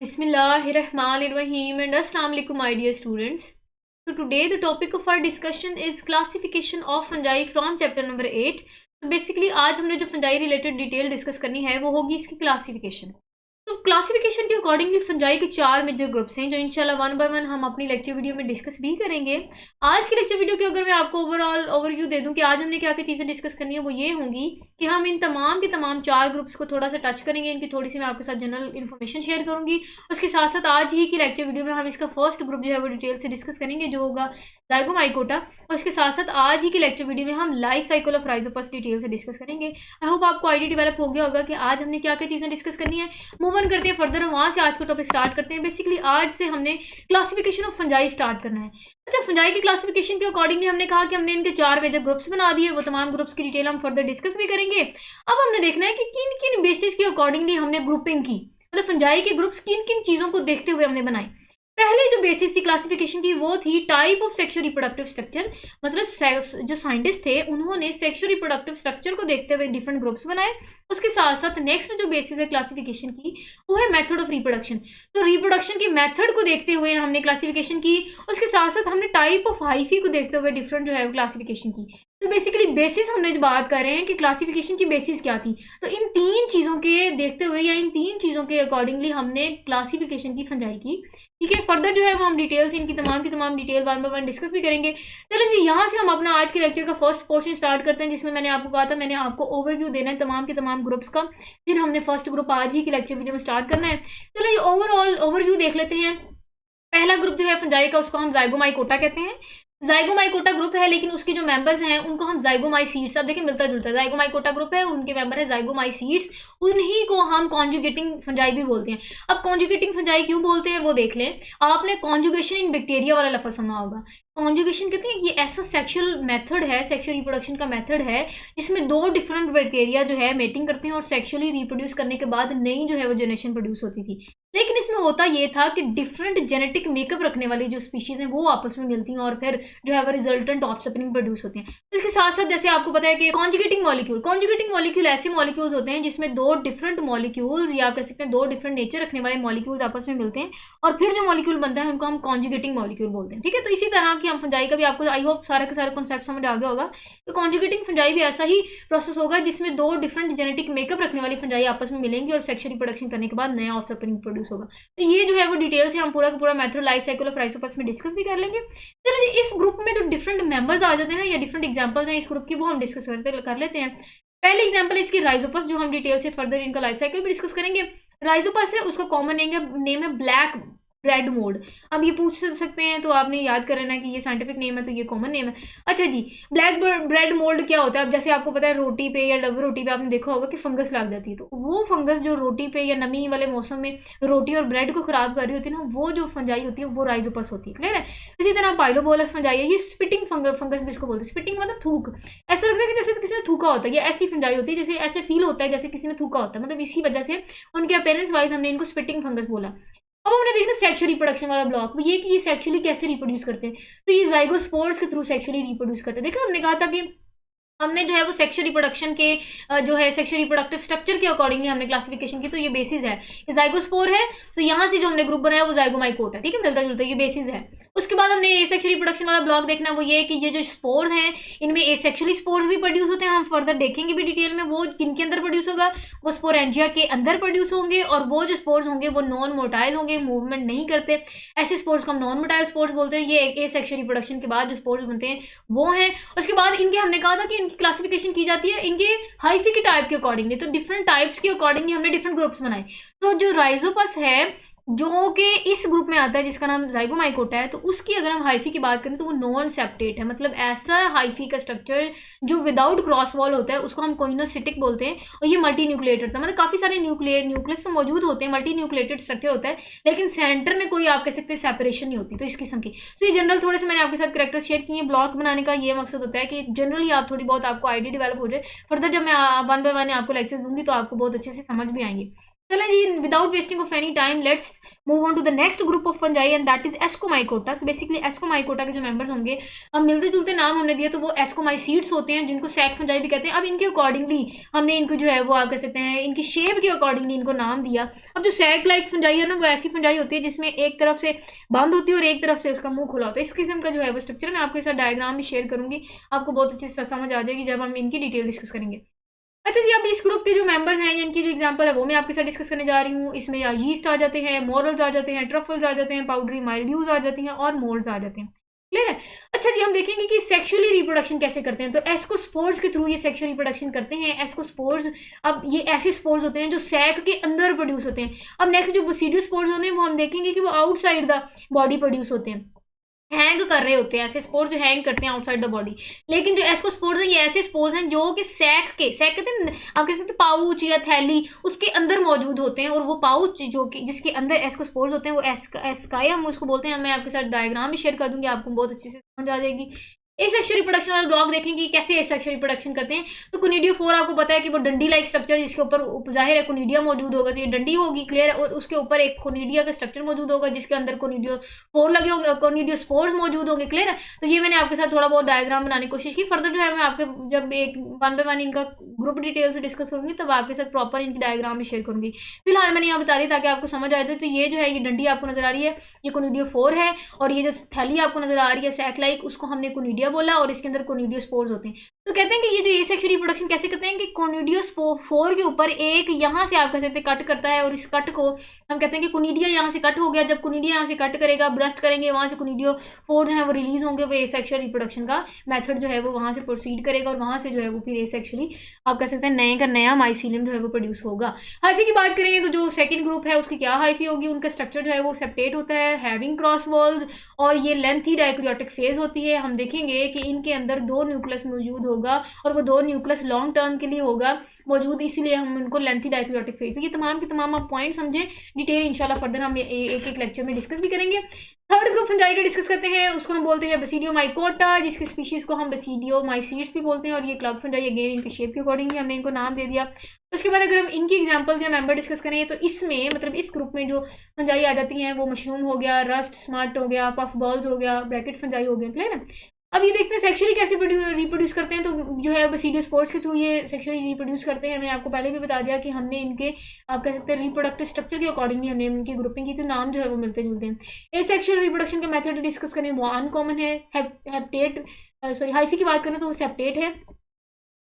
Bismillahirrahmanirrahim and Assalamu alaikum my dear students. So today the topic of our discussion is classification of fungi from chapter number 8. So basically आज हमने जो fungi related detail discuss करनी है वो होगी इसकी classification. तो classification के अकॉर्डिंगली फंजाई के 4 मेजर ग्रुप्स हैं जो इंशाल्लाह वन बाय वन हम अपनी लेक्चर वीडियो में डिस्कस भी करेंगे। आज की लेक्चर वीडियो की अगर मैं आपको ओवरऑल ओवरव्यू दे दूं कि आज हमने क्या क्या चीज़ें डिस्कस करनी है वो ये होंगी कि हम इन तमाम के तमाम 4 ग्रुप्स को थोड़ा सा टच करेंगे, इनकी थोड़ी सी मैं आपके साथ जनरल इन्फॉर्मेशन शेयर करूंगी। उसके साथ साथ आज ही की लेक्चर वीडियो में हम इसका फर्स्ट ग्रुप जो है वो डिटेल से डिस्कस करेंगे जो होगा जाइगोमाइकोटा, और उसके साथ साथ आज ही की लेक्चर वीडियो में हम life cycle of Rhizopus detail से डिस्कस करेंगे। आई होप आपको आइडिया डेवलप हो गया होगा कि आज हमने क्या क्या चीज़ें डिस्कस करनी है। मूव ऑन करते हैं फर्दर, वहाँ से आज का टॉपिक स्टार्ट करते हैं। बेसिकली आज से हमने क्लासिफिकेशन ऑफ फंजाई स्टार्ट करना है। अच्छा, फंजाई की क्लासिफिकेशन के अकॉर्डिंगली हमने कहा कि हमने इनके 4 मेजर ग्रुप्स बना दिए, वो तमाम ग्रुप्स की डिटेल हम फर्दर डिस्कस भी करेंगे। अब हमने देखना है कि किन किन बेसिस के अकॉर्डिंगली हमने ग्रुपिंग की, मतलब फंजाई के ग्रुप्स किन किन चीज़ों को देखते हुए हमने बनाए। पहले जो बेसिस थी क्लासिफिकेशन की वो थी type of sexual reproductive structure, मतलब जो साइंटिस्ट थे उन्होंने सेक्सुअल रिप्रोडक्टिव स्ट्रक्चर को देखते हुए डिफरेंट ग्रुप्स बनाए। उसके साथ साथ नेक्स्ट जो बेसिस है क्लासिफिकेशन की वो है मेथड ऑफ रिप्रोडक्शन। तो रिप्रोडक्शन की मेथड को देखते हुए हमने क्लासिफिकेशन की। उसके साथ साथ हमने टाइप ऑफ हाइफी को देखते हुए डिफरेंट जो है क्लासिफिकेशन की। तो बेसिकली बेसिस हमने जो बात कर रहे हैं कि क्लासिफिकेशन की बेसिस क्या थी, तो इन 3 चीज़ों के देखते हुए या इन 3 चीज़ों के अकॉर्डिंगली हमने क्लासिफिकेशन की फंजाई की। ठीक है, फर्दर जो है वो हम डिटेल्स इनकी तमाम की तमाम detail one by one discuss भी करेंगे। चलो जी, यहाँ से हम अपना आज के लेक्चर का फर्स्ट पोर्शन स्टार्ट करते हैं, जिसमें मैंने आपको कहा था मैंने आपको ओवरव्यू देना है तमाम के तमाम ग्रुप्स का। फिर हमने फर्स्ट ग्रुप आज ही के लेक्चर वीडियो में स्टार्ट करना है। चलो ये ओवरऑल ओवरव्यू देख लेते हैं। पहला ग्रुप जो है फंजाई का उसको हम जाइगोमाइकोटा कहते हैं। जाइगोमाइकोटा ग्रुप है, लेकिन उसके जो मेंबर्स हैं उनको हम जाइगोमाइसीड्स, अब देखिए मिलता जुलता है, जाइगोमाइकोटा ग्रुप है उनके मेंबर है जाइगोमाइसीड्स, उन्हीं को हम कॉन्जुगेटिंग फंजाई भी बोलते हैं। अब कॉन्जुगेटिंग फंजाई क्यों बोलते हैं वो देख लें। आपने कॉन्जुगेशन इन बैक्टीरिया वाला लफ्ज़ सुना होगा। कॉन्जुगेशन कहते हैं ये ऐसा सेक्सुअल मेथड है, सेक्सुअल रिप्रोडक्शन का मेथड है जिसमें 2 डिफरेंट बैक्टीरिया जो है मेटिंग करते हैं और सेक्सुअली रिप्रोड्यूस करने के बाद नई जो है वो जनरेशन प्रोड्यूस होती थी। लेकिन इसमें होता ये था कि डिफरेंट जेनेटिक मेकअप रखने वाली जो स्पीशीज हैं वो आपस में मिलती हैं और फिर जो है वो रिजल्टेंट ऑफस्प्रिंग प्रोड्यूस होते हैं। तो इसके साथ साथ जैसे आपको पता है कि कॉन्जुगेटिंग मॉलिक्यूल ऐसे मॉलिक्यूल्स होते हैं जिसमें 2 डिफरेंट मॉलिक्यूल्स या कह सकते हैं 2 डिफरेंट नेचर रखने वाले मॉलिक्यूल्स आपस में मिलते हैं और फिर जो मॉलिक्यूल बनता है उनको हम कॉन्जुगेटिंग मॉलिक्यूल बोलते हैं। ठीक है, तो इसी तरह की हम फंजाई का भी आपको आई होप सारे के सारे कॉन्सेप्ट समझ आ गया होगा। तो कॉन्जुगेटिंग फंजाई भी ऐसा ही प्रोसेस होगा जिसमें 2 डिफरेंट जेनेटिक मेकअप रखने वाली फंजाई आपस में मिलेंगी और सेक्सुअल रिप्रोडक्शन करने के बाद नया ऑफस्प्रिंग प्रोड्यूस होगा। तो ये जो है वो डिटेल से हम पूरा का पूरा method life cycle of Rhizopus में डिस्कस भी कर लेंगे। चलिए इस ग्रुप में जो डिफरेंट मेंबर्स आ जाते हैं या डिफरेंट एग्जांपल्स हैं इस ग्रुप की वो हम डिस्कस कर लेते हैं। पहले एग्जांपल है इसकी राइजोपस, जो हम डिटेल से फर्दर इनका लाइफ साइकिल भी डिस्कस करेंगे। राइजोपस है, उसका कॉमन नेम है ब्लैक ब्रेड मोल्ड। अब ये पूछ सकते हैं तो आपने याद कर लेना कि ये साइंटिफिक नेम है तो ये कॉमन नेम है। अच्छा जी, ब्लैक ब्रेड मोल्ड क्या होता है। अब जैसे आपको पता है रोटी पे या डबल रोटी पे आपने देखा होगा कि फंगस लग जाती है, तो वो फंगस जो रोटी पे या नमी वाले मौसम में रोटी और ब्रेड को खराब कर रही होती है ना, वो जो फंजाई होती है वो राइजोपस होती है। क्लियर है। इसी तरह पाइलोबोलस फंजाई है, ये स्पिटिंग फंगस भी इसको बोलते हैं। स्पिटिंग मतलब थूक, ऐसा लगता है कि जैसे किसी ने थूका होता है, ये ऐसी फंजाई होती है जैसे ऐसे फील होता है जैसे किसी ने थूका होता है, मतलब इसी वजह से उनके अपेरेंस वाइज हमने इनको स्पिटिंग फंगस बोला। अब हमने देखना सेक्सुअल रिप्रोडक्शन वाला ब्लॉक, ये कि ये सेक्सुअली कैसे रिप्रोड्यूस करते हैं। तो ये जाइगोस्पोर्स के थ्रू सेक्सुअली रिप्रोड्यूस करते हैं। देखो हमने कहा था कि हमने जो है वो सेक्सुअल रिप्रोडक्शन के जो है सेक्सुअल रिप्रोडक्टिव स्ट्रक्चर के अकॉर्डिंगली हमने क्लासिफिकेशन की, तो ये बेसिस है। ये जाइगोस्पोर है, तो यहाँ से जो हमने ग्रुप बनाया वो जाइगोमाइकोट है। ठीक है, मिलता जुलता ये बेसिस है। उसके बाद हमने एसेक्सुअल रिप्रोडक्शन वाला ब्लॉक देखना, वो ये कि ये जो स्पोर्स हैं इनमें एसेक्सुअली स्पोर्स भी प्रोड्यूस होते हैं। हम फर्दर देखेंगे भी डिटेल में वो किन के अंदर प्रोड्यूस होगा। वो स्पोरेंजिया के अंदर प्रोड्यूस होंगे और वो जो स्पोर्स होंगे वो नॉन मोटाइल होंगे, मूवमेंट नहीं करते। ऐसे स्पोर्स को हम नॉन मोटाइल स्पोर्स बोलते हैं। ये एसेक्सुअल रिप्रोडक्शन के बाद जो स्पोर्स बनते हैं वो हैं। उसके बाद इनके हमने कहा था कि इनकी क्लासिफिकेशन की जाती है इनके हाइफी के टाइप के अकॉर्डिंगली, तो डिफरेंट टाइप्स के अकॉर्डिंगली हमने डिफरेंट ग्रुप्स बनाए। तो जो राइजोपस है जो कि इस ग्रुप में आता है जिसका नाम जाइगोमाइकोटा है, तो उसकी अगर हम हाइफी की बात करें तो वो नॉन सेप्टेट है, मतलब ऐसा हाइफी का स्ट्रक्चर जो विदाउट क्रॉस वॉल होता है उसको हम कोइनोसिटिक बोलते हैं। और ये मल्टी न्यूक्लिएटेड होता है, मतलब काफ़ी सारे न्यूक्लियस तो मौजूद होते हैं, मल्टी न्यूक्लिएटेड स्ट्रक्चर होता है, लेकिन सेंटर में कोई आप कह सकते हैं सेपरेशन नहीं होती। तो इस किस्म की तो ये जनरल थोड़े से मैंने आपके साथ करेक्टर्स शेयर किए। ब्लॉक बनाने का ये मकसद होता है कि जनरली आप थोड़ी बहुत आपको आइडिया डेवलप हो जाए। फर्दर जब मैं वन बाय वन आपको लेक्चर दूंगी तो आपको बहुत अच्छे से समझ भी आएंगे। चलें जी, without wasting of any time let's move on to the next group of fungi and that is ascomycota. So basically ascomycota के जो मेंबर्स होंगे, अब मिलते जुलते नाम हमने दिया तो वो एस्कोमाइसीड्स होते हैं, जिनको सैक फंजाई भी कहते हैं। अब इनके अकॉर्डिंगली हमने इनको जो है वो आप कह सकते हैं इनकी शेप के अकॉर्डिंगली इनको नाम दिया। अब जो सैक लाइक फंजाई है ना, वो ऐसी फंजाई होती है जिसमें एक तरफ से बंद होती है और एक तरफ से उसका मुंह खुला होता है। इस किस्म का जो है वो स्ट्रक्चर मैं आपके साथ डायग्राम भी शेयर करूंगी, आपको बहुत अच्छे से समझ आ जाएगी जब हम इनकी डिटेल डिस्कस करेंगे। अच्छा जी, अब इस ग्रुप के जो मेंबर्स हैं, इनकी जो एग्जांपल है वो मैं आपके साथ डिस्कस करने जा रही हूँ। इसमें या यीस्ट आ जाते हैं, मोरल्स आ जाते हैं, ट्रफल्स आ जाते हैं, पाउडरी माइल्ड्यूज आ जाती हैं और मोल्ड्स आ जाते हैं। क्लियर है? अच्छा जी, हम देखेंगे कि सेक्सुअली रिप्रोडक्शन कैसे करते हैं। तो एस्कोस्पोर्स के थ्रू ये सेक्सुअल रिप्रोडक्शन करते हैं। एस्कोस्पोर्स, अब ये ऐसे स्पोर्स होते हैं जो सैक के अंदर प्रोड्यूस होते हैं। अब नेक्स्ट जो बसीडियोस्पोर्स होते हैं वो हम देखेंगे कि वो आउटसाइड द बॉडी प्रोड्यूस होते हैं, हैंग कर रहे होते हैं। ऐसे स्पोर्स जो हैंग करते हैं आउटसाइड द बॉडी। लेकिन जो एस्कोस्पोर्स हैं, ये ऐसे स्पोर्स हैं जो कि सैक कहते हैं, आप कह सकते हैं पाउच या थैली, उसके अंदर मौजूद होते हैं। और वो पाउच जो कि जिसके अंदर एस्कोस्पोर्स होते हैं वो एस्काई हम उसको बोलते हैं। मैं आपके साथ डायग्राम भी शेयर कर दूंगी, आपको बहुत अच्छे से समझ आ जाएगी। एसेक्सुअल रिप्रोडक्शन वाला ब्लॉग देखेंगे कैसे एसेक्सुअल रिप्रोडक्शन करते हैं। तो कोनिडियो 4 आपको पता है कि वो डंडी लाइक स्ट्रक्चर, जिसके ऊपर जाहिर है कोनिडिया मौजूद होगा, तो ये डंडी होगी, क्लियर है। और उसके ऊपर एक कोनिडिया का स्ट्रक्चर मौजूद होगा जिसके अंदर कोनिडियो 4 लगे होंगे, कोनिडियो स्पोर्स मौजूद होंगे, क्लियर है। तो ये मैंने आपके साथ थोड़ा बहुत डायग्राम बनाने की कोशिश की। फर्दर जो है मैं आपके जब एक 1 बाय 1 इनका ग्रुप डिटेल से डिस्कस करूंगी तब आपके साथ प्रॉपर इनकी डायग्राम भी शेयर करूंगी। फिलहाल मैंने यहाँ बता दी ताकि आपको समझ आए। तो ये जो है, ये डंडी आपको नजर आ रही है, ये कोनिडियो 4 है। और ये जो थैली आपको नजर आ रही है सैक लाइक, उसको हमने कोनिडिया बोला और इसके अंदर कोनिडियोस्पोर्स होते हैं। तो कहते हैं कि ये जो एसेक्सुअल रिप्रोडक्शन कैसे करते हैं कि कोनिडियोस्पोर के ऊपर एक यहाँ से आप कह सकते हैं कट करता है, और इस कट को हम कहते हैं कि कोनिडिया यहाँ से कट हो गया। जब कोनिडिया यहाँ से कट करेगा, ब्रस्ट करेंगे, वहां से कोनिडियो 4 जो है वो रिलीज होंगे। वो एसेक्सुअल रिप्रोडक्शन का मेथड जो है वो वहां से प्रोसीड करेगा और वहां से जो है वो फिर एसेक्सुअली आप कह सकते हैं नए का नया माइसीलियम जो है वो प्रोड्यूस होगा। हाइफी की बात करेंगे तो जो सेकंड ग्रुप है उसकी क्या हाइफी होगी, उनका स्ट्रक्चर जो है वो सेपरेट होता है, हैविंग क्रॉस वॉल्स, और ये लेंथी डायक्रियोटिक फेज होती है। हम देखेंगे कि इनके अंदर 2 न्यूक्लियस मौजूद होगा और वो 2 न्यूक्लियस लॉन्ग टर्म के लिए होगा मौजूद, इसीलिए हम उनको लेंथी डायक्रियोटिक फेज। तो ये तमाम के तमाम आप पॉइंट समझें, डिटेल इंशाल्लाह फर्दर हम एक एक लेक्चर में डिस्कस भी करेंगे। थर्ड ग्रुप फंजाई का डिस्कस करते हैं, उसको हम बोलते हैं बसीडियोमाइकोटा, जिसकी स्पीशीज को हम बसीडियोमाइसीड्स भी बोलते हैं। और ये क्लब फंजाई अगेन इनके शेप के अकॉर्डिंग हमने इनको नाम दे दिया। उसके बाद अगर हम इनकी एग्जांपल्स या मेंबर डिस्कस करें तो इसमें मतलब इस ग्रुप में जो फंजाई आ जाती हैं वो मशरूम हो गया, रस्ट स्मार्ट हो गया, पफ बॉल्स हो गया, ब्रैकेट फंजाई हो गया, क्लियर है। अब ये देखते हैं सेक्सुअली कैसे रिप्रोड्यूस करते हैं। तो जो है बसीडियोस्पोर्स के थ्रू ये सेक्सुअली रिप्रोड्यूस करते हैं। मैंने आपको पहले भी बता दिया कि हमने इनके आप कह सकते हैं रिप्रोडक्टिव स्ट्रक्चर के अकॉर्डिंगली हमने इनकी ग्रुपिंग की, तो नाम जो है वो मिलते जुलते हैं। एसेक्सुअल रिप्रोडक्शन का मेथड डिस्कस करें वो अनकॉमन है। हेप्टेट सॉरी हाइफी की बात करें तो वो सेप्टेट है,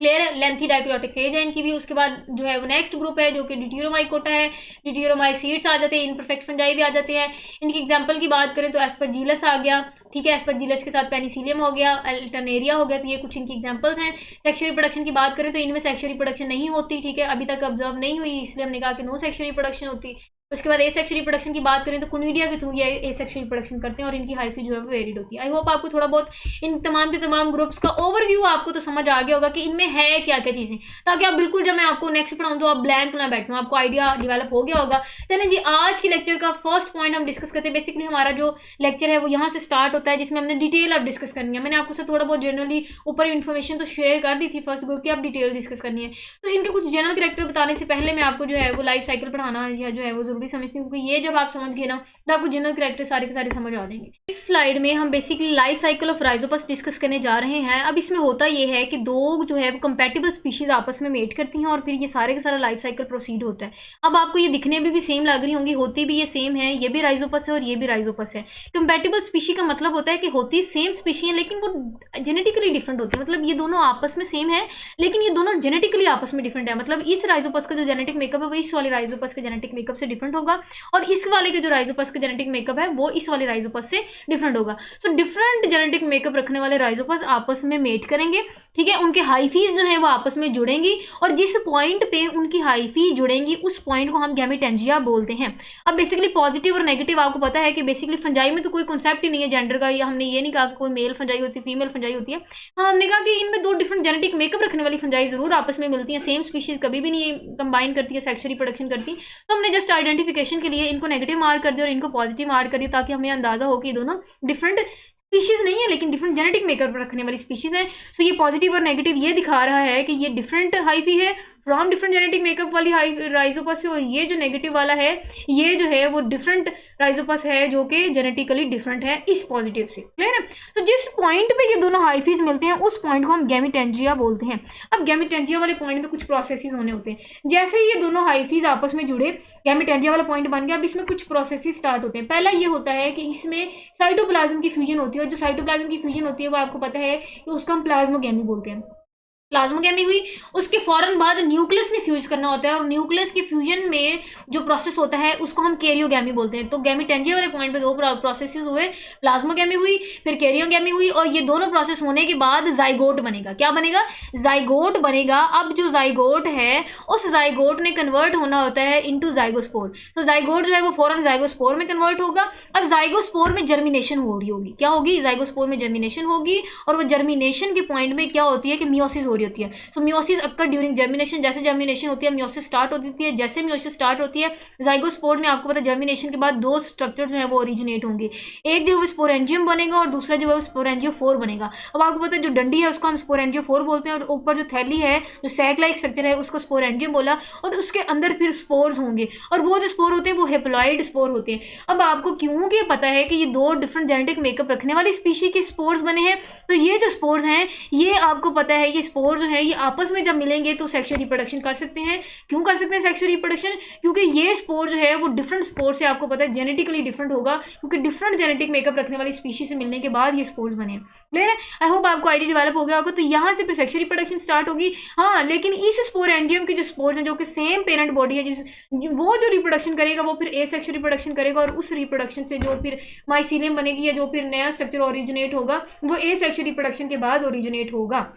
क्लियर। लेंथी डायक्रियोटिक फेज है इनकी भी। उसके बाद जो है वो नेक्स्ट ग्रुप है जो कि ड्यूटेरोमाइकोटा है। ड्यूटेरोमाइसीड्स आ जाते हैं, इनपरफेक्ट फंजाई भी आ जाते हैं। इनकी एग्जांपल की बात करें तो एस्परजिलस आ गया, ठीक है। एस्परजिलस के साथ पेनिसिलियम हो गया, अल्टरनेरिया हो गया। तो ये कुछ इनकी एग्जांपल्स हैं। सेक्सुअल रिप्रोडक्शन की बात करें तो इनमें सेक्सुअल रिप्रोडक्शन नहीं होती, ठीक है, अभी तक ऑब्जर्व नहीं हुई, इसलिए हमने कहा कि नो सेक्सुअल रिप्रोडक्शन होती। उसके बाद एसेक्सुअल रिप्रोडक्शन की बात करें तो कोनिडिया के थ्रू ये एसेक्सुअल रिप्रोडक्शन करते हैं और इनकी हाइफी जो है वो वेरिड होती है। आई होप आपको थोड़ा बहुत इन तमाम के तमाम ग्रुप्स का ओवरव्यू आपको तो समझ आ गया होगा कि इनमें है क्या क्या चीजें, ताकि आप बिल्कुल जब मैं आपको नेक्स्ट पढ़ाऊं तो आप ब्लैंक ना बैठो, आपको आइडिया डेवलप हो गया होगा। चलें जी, आज की लेक्चर का फर्स्ट पॉइंट हम डिस्कस करते हैं। बेसिकली हमारा जो लेक्चर है वो यहाँ से स्टार्ट होता है, जिसमें हमने डिटेल अब डिस्कस करनी है। मैंने आपको से थोड़ा बहुत जनरली ऊपर इन्फॉर्मेशन तो शेयर कर दी थी फर्स्ट ग्रुप की, अब डिटेल डिस्कस करनी है। तो इनके कुछ जनरल कैरेक्टर बताने से पहले मैं आपको जो है वो लाइफ साइकिल पढ़ाना या जो है वो जरूरी समझती हूँ, क्योंकि ये जब आप समझ गए ना तो आपको जनरल कैरेक्टर सारे के सारे समझ आ जाएंगे। इस स्लाइड में हम basically life cycle of Rhizopus discuss करने जा रहे हैं। अब इसमें होता ये है कि दो जो है वो कंपैटिबल स्पीशीज आपस में मेट करती हैं और फिर ये सारे का सारा लाइफ साइकिल प्रोसीड होता है। अब आपको ये दिखने में भी सेम लग रही होंगी, होती भी ये सेम है, ये भी राइजोपस है और ये भी राइजोपस है। कंपैटिबल स्पीशी का मतलब होता है कि होती सेम स्पीशी है लेकिन वो जेनेटिकली डिफरेंट होती है। मतलब ये दोनों आपस में सेम है लेकिन ये दोनों जेनेटिकली आपस में डिफरेंट है। मतलब इस राइजोपस का जो जेनेटिक मेकअप है वो इस वाले राइजोपस के जेनेटिक मेकअप से डिफरेंट होगा और इस वाले के जो राइजोपस का जेनेटिक मेकअप है वो इस वाले राइजोपस से डिफरेंट होगा। सो डिफरेंट जेनेटिक मेकअप रखने वाले राइजोपस आपस में मेट करेंगे, ठीक है। उनके हाइफीज जो है वो आपस में जुड़ेंगी और जिस पॉइंट पे उनकी हाइफी जुड़ेंगी उस पॉइंट को हम गैमेटेंजिया बोलते हैं। अब बेसिकली पॉजिटिव और नेगेटिव आपको पता है कि बेसिकली फंजाई में तो कोई कॉन्सेप्ट ही नहीं है जेंडर का, या हमने ये नहीं कहा कि कोई मेल फंजाई होती है फीमेल फंजाई होती है। हाँ, हमने कहा कि इनमें दो डिफरेंट जेनेटिक मेकअप रखने वाली फंजाई जरूर आपस में मिलती है, सेम स्पीशीज कभी भी नहीं कंबाइन करती है, सेक्सुअली प्रोडक्शन करती। तो हमने जस्ट आइडेंटिफिकेशन के लिए इनको नेगेटिव मार्क कर दिया और इनको पॉजिटिव मार्क कर दिया ताकि हमें अंदाजा हो कि दोनों डिफरेंट स्पीशीज नहीं है लेकिन डिफरेंट जेनेटिक मेकअप रखने वाली स्पीशीज है। सो ये पॉजिटिव और नेगेटिव ये दिखा रहा है कि ये डिफरेंट हाइफी है फ्रॉम डिफरेंट जेनेटिक मेकअप वाली राइजोपस से, और ये जो नेगेटिव वाला है ये जो है वो डिफरेंट राइजोपस है जो कि जेनेटिकली डिफरेंट है इस पॉजिटिव से। क्लियर है? तो जिस पॉइंट पे ये दोनों हाइफीज मिलते हैं उस पॉइंट को हम गैमेटेंजिया बोलते हैं। अब गैमेटेंजिया वाले पॉइंट में कुछ प्रोसेसेस होने होते हैं। जैसे ही ये दोनों हाइफीज आपस में जुड़े, गैमेटेंजिया वाला पॉइंट बन गया, अब इसमें कुछ प्रोसेसेस स्टार्ट होते हैं। पहला ये होता है कि इसमें साइटोप्लाज्म की फ्यूजन होती है, और जो साइटोप्लाज्म की फ्यूजन होती है वो आपको पता है कि उसको हम प्लाज्मोगेमी बोलते हैं। प्लाज्मोगेमी हुई, उसके फौरन बाद न्यूक्लियस ने फ्यूज करना होता है, और न्यूक्लियस के फ्यूजन में जो प्रोसेस होता है उसको हम कैरियोगेमी बोलते हैं। तो गैमेटेंजिया वाले पॉइंट पे दो प्रोसेसेस हुए, प्लाज्मोगेमी हुई फिर कैरियोगेमी हुई, और ये दोनों प्रोसेस होने के बाद जाइगोट बनेगा। क्या बनेगा? जाइगोट बनेगा। अब जो जाइगोट है उस जाइगोट ने कन्वर्ट होना होता है इनटू जाइगोस्पोर। तो जाइगोट जो है वो फौरन जाइगोस्पोर में कन्वर्ट होगा। अब जाइगोस्पोर में जर्मिनेशन हो रही होगी। क्या होगी? जाइगोस्पोर में जर्मिनेशन होगी, और वो जर्मिनेशन के पॉइंट में क्या होती है कि मियोसिस हो रही होती है। सो मियोसिस अक्कर ड्यूरिंग जर्मिनेशन। जैसे जर्मिनेशन होती है मियोसिस स्टार्ट होती है। जैसे मियोसिस स्टार्ट होती है जाइगोस्पोर में आपको पता है जर्मिनेशन के बाद दो स्ट्रक्चर जो है वो ओरिजिनेट होंगे। एक जो है वो स्पोरेंजियम बनेगा और दूसरा जो है वो स्पोरेंजियोफोर बनेगा। अब आपको पता है जो डंडी है उसको हम स्पोरेंजियोफोर बोलते हैं, और ऊपर जो थैली है जो सैक लाइक स्ट्रक्चर है उसको स्पोरेंजियम बोला, और उसके अंदर फिर स्पोर्स होंगे, और वो जो स्पोर होते हैं वो हेप्लॉइड स्पोर होते हैं। अब आपको क्योंकि पता है कि ये दो डिफरेंट जेनेटिक मेकअप रखने वाली स्पीशी के स्पोर्स बने हैं, तो ये जो स्पोर्स हैं ये आपको पता है ये स्पोर जो है ये आपस में जब मिलेंगे तो सेक्सुअल रिप्रोडक्शन कर सकते हैं। क्यों कर सकते हैं सेक्सुअल रिप्रोडक्शन? क्योंकि ये स्पोर जो है वो डिफरेंट स्पोर से आपको पता है जेनेटिकली डिफरेंट होगा, क्योंकि डिफरेंट जेनेटिक मेकअप रखने वाली स्पीशी से मिलने के बाद ये स्पोर्स बने। क्लियर है? आई होप आपको आइडिया डेवलप हो गया होगा। तो यहाँ से फिर सेक्सुअल रिप्रोडक्शन स्टार्ट होगी। हाँ, लेकिन इस स्पोरेंजियम के जो स्पोर्स हैं जो कि सेम पेरेंट बॉडी है, जिस वो जो रिप्रोडक्शन करेगा वो फिर एसेक्सुअल रिप्रोडक्शन करेगा, और उस रिप्रोडक्शन से जो फिर माइसीलियम बनेगी या जो फिर नया स्ट्रक्चर ओरिजिनेट होगा वो एसेक्सुअल रिप्रोडक्शन के बाद ओरिजिनेट होगा।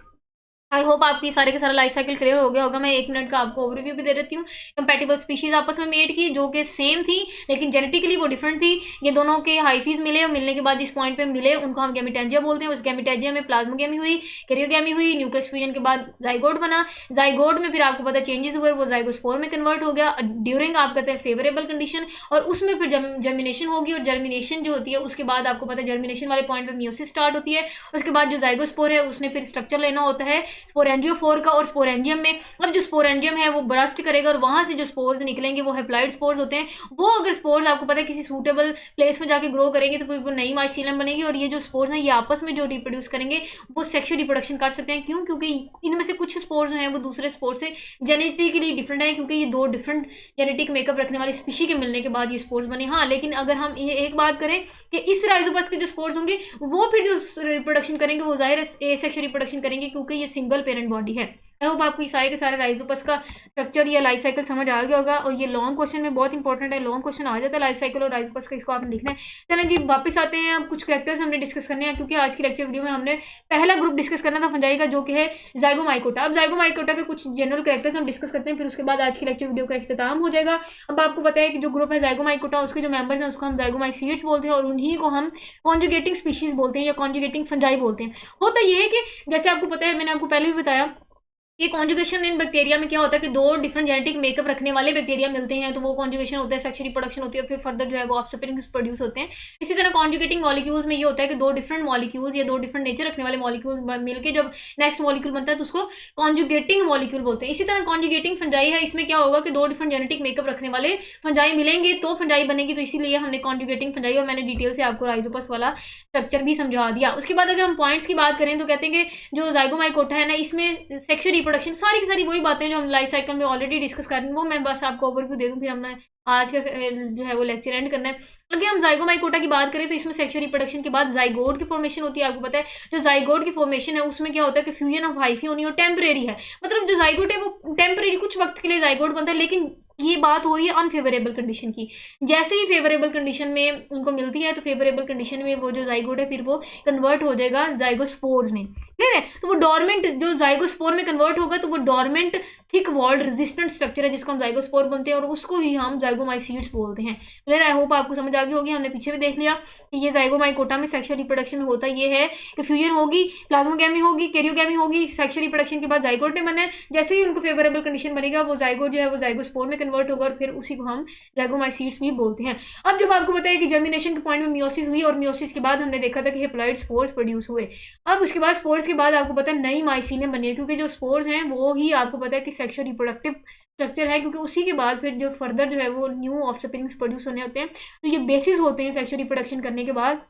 आई होप आपकी सारे के सारा लाइफ साइकिल क्लियर हो गया होगा। मैं 1 मिनट का आपको ओवरव्यू भी दे देती हूँ। कंपैटिबल स्पीशीज आपस में मेट की जो कि सेम थी लेकिन जेनेटिकली वो डिफरेंट थी। ये दोनों के हाइफीज मिले, और मिलने के बाद जिस पॉइंट पे मिले उनको हम गैमेटेंजिया बोलते हैं। उस गैमेटेंजिया में प्लाज्मोगेमी हुई, कैरियोगेमी हुई, न्यूक्लियस फ्यूजन के बाद जाइगोट बना। जाइगोट में फिर आपको पता चेंजेस हुए, वो जाइगोस्पोर में कन्वर्ट हो गया ड्यूरिंग आप कहते हैं फेवरेबल कंडीशन, और उसमें फिर जर्मिनेशन होगी, और जर्मिनेशन जो होती है उसके बाद आपको पता है जर्मिनेशन वाले पॉइंट पे मियोसिस स्टार्ट होती है। उसके बाद जो जाइगोस्पोर है उसने फिर स्ट्रक्चर लेना होता है स्पोरेंजियोफोर का, और स्पोरेंजियम में अब जो स्पोरेंजियम है वो ब्रस्ट करेगा, और वहां से जो स्पोर्स निकलेंगे वो हेप्लॉइड स्पोर्स होते हैं। वो अगर स्पोर्स आपको पता है किसी सूटेबल प्लेस में जाके ग्रो करेंगे तो फिर वो नई माइसीलियम बनेगी, और ये जो स्पोर्स हैं ये आपस में जो रिप्रोड्यूस करेंगे वो सेक्सुअल रिप्रोडक्शन कर सकते हैं। क्यों? क्योंकि इनमें से कुछ स्पोर्स हैं वो दूसरे स्पोर्स से जेनेटिकली डिफरेंट है, क्योंकि ये दो डिफरेंट जेनेटिक मेकअप रखने वाली स्पीशी के मिलने के बाद ये स्पोर्स बने। हाँ, लेकिन अगर हम ये एक बात करें कि इस राइजोपस के जो स्पोर्स होंगे वो फिर जो रिप्रोडक्शन करेंगे वो जाहिर है एसेक्सुअल रिप्रोडक्शन करेंगे, क्योंकि ये सिंगल पेरेंट बॉडी है। आई होप आपको सारे के सारे राइजोपस का स्ट्रक्चर या लाइफ साइकिल समझ आ गया होगा, और ये लॉन्ग क्वेश्चन में बहुत इंपॉर्टेंट है। लॉन्ग क्वेश्चन आ जाता है लाइफ साइकिल और राइजोपस का, इसको आपने लिखना है। चलें जी वापस आते हैं। अब कुछ कैरेक्टर्स हमने डिस्कस करने हैं, क्योंकि आज की लेक्चर वीडियो में हमने पहला ग्रुप डिस्कस करना था फंजाई का, जो कि है जाइगोमाइकोटा। अब जाइगोमाइकोटा के कुछ जनरल कैरेक्टर्स हम डिस्कस करते हैं, फिर उसके बाद आज की लेक्चर वीडियो का इख्तिताम हो जाएगा। अब आपको पता है कि जो ग्रुप है जाइगोमाइकोटा उसके जो मेंबर्स हैं उसको हम जाइगोमाइसीड्स बोलते हैं, और उन्हीं को हम कॉन्जुगेटिंग स्पीशीज बोलते हैं या कॉन्जुगेटिंग फंजाई बोलते हैं। होता ये है कि जैसे आपको पता है, मैंने आपको पहले भी बताया ये कॉन्जुगेशन इन बैक्टीरिया में क्या होता है कि दो डिफरेंट जेनेटिक मेकअप रखने वाले बैक्टीरिया मिलते हैं, तो वो कॉन्जुगेशन होता है, सेक्सुअल रिप्रोडक्शन होती है, फिर फर्दर जो है वो ऑफस्प्रिंग्स प्रोड्यूस होते हैं। इसी तरह कॉन्जुगेटिंग मॉलिक्यूल्स में ये होता है कि दो डिफरेंट मॉलिक्यूल्स या दो डिफरेंट नेचर रखने वाले मॉलिक्यूल्स मिलकर जब नेक्स्ट मॉलिक्यूल बनता है तो उसको कॉन्जुगेटिंग मॉलिक्यूल बोलते हैं। इसी तरह कॉन्जुगेटिंग फंजाई है, इसमें क्या होगा कि दो डिफरेंट जेनेटिक मेकअप रखने वाले फंजाई मिलेंगे तो फंजाई बनेगी, तो इसीलिए हमने कॉन्जुगेटिंग फंजाई, और मैंने डिटेल से आपको राइजोपस वाला स्ट्रक्चर भी समझा दिया। उसके बाद अगर हम पॉइंट्स की बात करें तो कहते हैं कि जो जाइगोमाइकोटा है ना इसमें सेक्सुअल रिप्रोडक्शन सारी की सारी वही बातें जो हम लाइफ साइकिल में ऑलरेडी डिस्कस कर रहे हैं वो मैं बस आपको ओवरव्यू दे दूं, फिर हमने आज का जो है वो लेक्चर एंड करना है। अगर हम जाइगोमाइकोटा की बात करें तो इसमें सेक्सुअल रिप्रोडक्शन के बाद जाइगोट की फॉर्मेशन होती है। आपको पता है जो जाइगोट की फॉर्मेशन है उसमें क्या होता है कि फ्यूजन ऑफ हाइफी होनी और टेम्परेरी है, मतलब जो जाइगोट है वो टेम्परेरी कुछ वक्त के लिए जाइगोट बनता है, लेकिन ये बात हो रही है अनफेवरेबल कंडीशन की। जैसे ही फेवरेबल कंडीशन में उनको मिलती है तो फेवरेबल कंडीशन में वो जो जाइगोट है फिर वो कन्वर्ट हो जाएगा जाइगोस्पोर्स में। ठीक है, तो वो डोरमेंट जो जाइगोस्पोर में कन्वर्ट होगा तो वो dormant thick walled resistant structure है जिसको हम जाइगोस्पोर बोलते हैं, और उसको ही हम जाइगोमाइसीड्स बोलते हैं। क्लियर? आई होप आपको समझ आ गई होगी। हमने पीछे भी देख लिया कि ये जाइगोमाइकोटा में सेक्सुअल रिप्रोडक्शन में होता ये है कि फ्यूजन होगी, प्लाज्मोगेमी होगी, कैरियोगेमी होगी, सेक्सुअल रिप्रोडक्शन के बाद जाइगोट में बने, जैसे ही उनको फेवरेबल कंडीशन बनेगा वो जाइगोट जो है वो जाइगोस्पोर में कन्वर्ट होगा, और फिर उसी को हम जाइगोमाइसीड्स भी बोलते हैं। अब जब आपको पता है कि जर्मिनेशन के पॉइंट में मियोसिस हुई, और मियोसिस के बाद हमने देखा था कि हेप्लॉइड स्पोर्स प्रोड्यूस हुए। अब उसके बाद स्पोर्स के उसके बाद आपको पता है नई माइसीलियम बनी है, क्योंकि जो स्पोर्स हैं वो ही आपको पता है कि सेक्सुअल रिप्रोडक्टिव स्ट्रक्चर है, क्योंकि उसी के बाद फिर जो फर्दर जो है वो न्यू ऑफस्प्रिंग्स प्रोड्यूस होने होते हैं। तो ये बेसिस होते हैं सेक्सुअल रिप्रोडक्शन करने के बाद,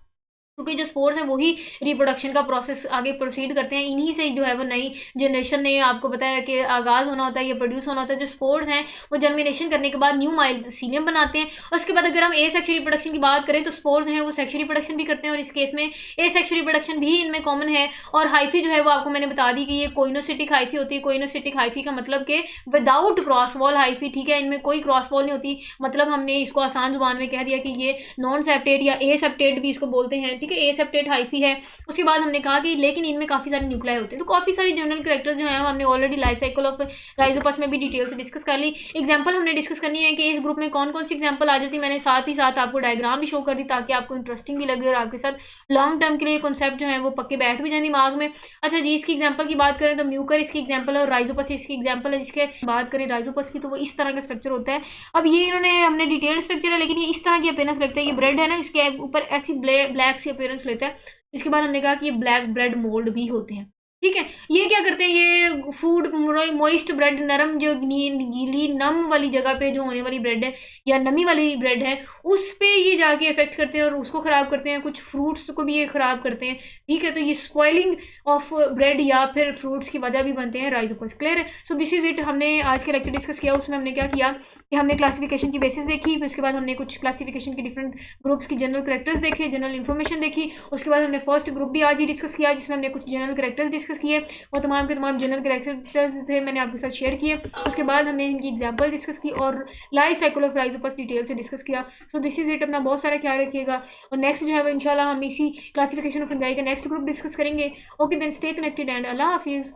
क्योंकि जो स्पोर्स हैं वही रिप्रोडक्शन का प्रोसेस आगे प्रोसीड करते हैं। इन्हीं से जो है वो नई जनरेशन ने आपको बताया कि आगाज़ होना होता है, ये प्रोड्यूस होना होता है। जो स्पोर्स हैं वो जर्मिनेशन करने के बाद न्यू माइसीलियम बनाते हैं। और उसके बाद अगर हम ए सेक्सुअल रिप्रोडक्शन की बात करें तो स्पोर्स हैं वो सेक्सुअल रिप्रोडक्शन भी करते हैं, और इस केस में ए सेक्सुअल रिप्रोडक्शन भी इनमें कॉमन है। और हाइफी जो है वो आपको मैंने बता दी कि ये कोइनोसिटिक हाइफी होती है। कोइनोसिटिक हाइफी का मतलब कि विदाउट क्रॉस वॉल हाइफी, ठीक है, इनमें कोई क्रॉस वॉल नहीं होती। मतलब हमने इसको आसान जुबान में कह दिया कि ये नॉन सेप्टेट या ए सेप्टेट भी इसको बोलते हैं, ठीक है, ए सेप्टेट हाइफी है। उसके बाद हमने कहा कि लेकिन इनमें काफ़ी सारे न्यूक्लियाई होते हैं। तो काफ़ी सारी जनरल कैरेक्टर्स जो हैं हमने already life cycle of Rhizopus में भी डिटेल से डिस्कस कर ली। एग्जाम्पल हमने डिस्कस करनी है कि इस ग्रुप में कौन कौन सी एग्जाम्पल आ जाती है। मैंने साथ ही साथ आपको डायग्राम भी शो कर दी ताकि आपको इंटरेस्टिंग भी लगे और आपके साथ लॉन्ग टर्म के लिए कॉन्सेप्ट जो है वो पक्के बैठ भी जाए दिमाग में। अच्छा जी, इसकी एग्जाम्पल की बात करें तो म्यूकर इसकी एग्जाम्पल है और राइजोपस इसकी एग्जाम्पल है। जिसके बात करें राइजोपस की तो वो इस तरह का स्ट्रक्चर होता है। अब ये इन्होंने हमने डिटेल स्ट्रक्चर है लेकिन ये इस तरह की अपीयरेंस लगता है। ये ब्रेड है ना, इसके ऊपर ऐसी ब्लैक सी अपीयरेंस लेता है। इसके बाद हमने कहा कि ये ब्लैक ब्रेड मोल्ड भी होते हैं, ठीक है। ये क्या करते हैं, ये फूड मॉइस्ट ब्रेड, नरम जो गीली नम वाली जगह पे जो होने वाली ब्रेड है या नमी वाली ब्रेड है उस पे ये जाके इफेक्ट करते हैं और उसको ख़राब करते हैं। कुछ फ्रूट्स को भी ये ख़राब करते हैं, ठीक है। तो ये स्पॉइलिंग ऑफ ब्रेड या फिर फ्रूट्स की वजह भी बनते हैं राइजोपस। क्लियर है। So this is it. हमने आज के लेक्चर डिस्कस किया, उसमें हमने क्या किया कि हमने क्लासिफिकेशन की बेसिस देखी, फिर उसके बाद हमने कुछ क्लासिफिकेशन के डिफरेंट ग्रुप्स की जनरल करेक्टर्स देखे, जनरल इन्फॉर्मेशन देखी। उसके बाद हमने फर्स्ट ग्रुप भी आज ही डिस्कस किया जिसमें हमने कुछ जनरल करेक्टर्स डिस्कस किए, वो तमाम के तमाम जनरल करेक्टर्स थे मैंने आपके साथ शेयर किए। उसके बाद हमने इनकी एग्जाम्पल डिस्कस की और life cycle of Rhizopus detail से डिस्कस किया। So this is it. अपना बहुत सारा ख्याल रखिएगा और नेक्स्ट जो है वो इंशाल्लाह हम इसी क्लासिफिकेशन ऑफ फंजाई का नेक्स्ट ग्रुप डिस्कस करेंगे। Okay then, stay connected and अल्लाह हाफिज़।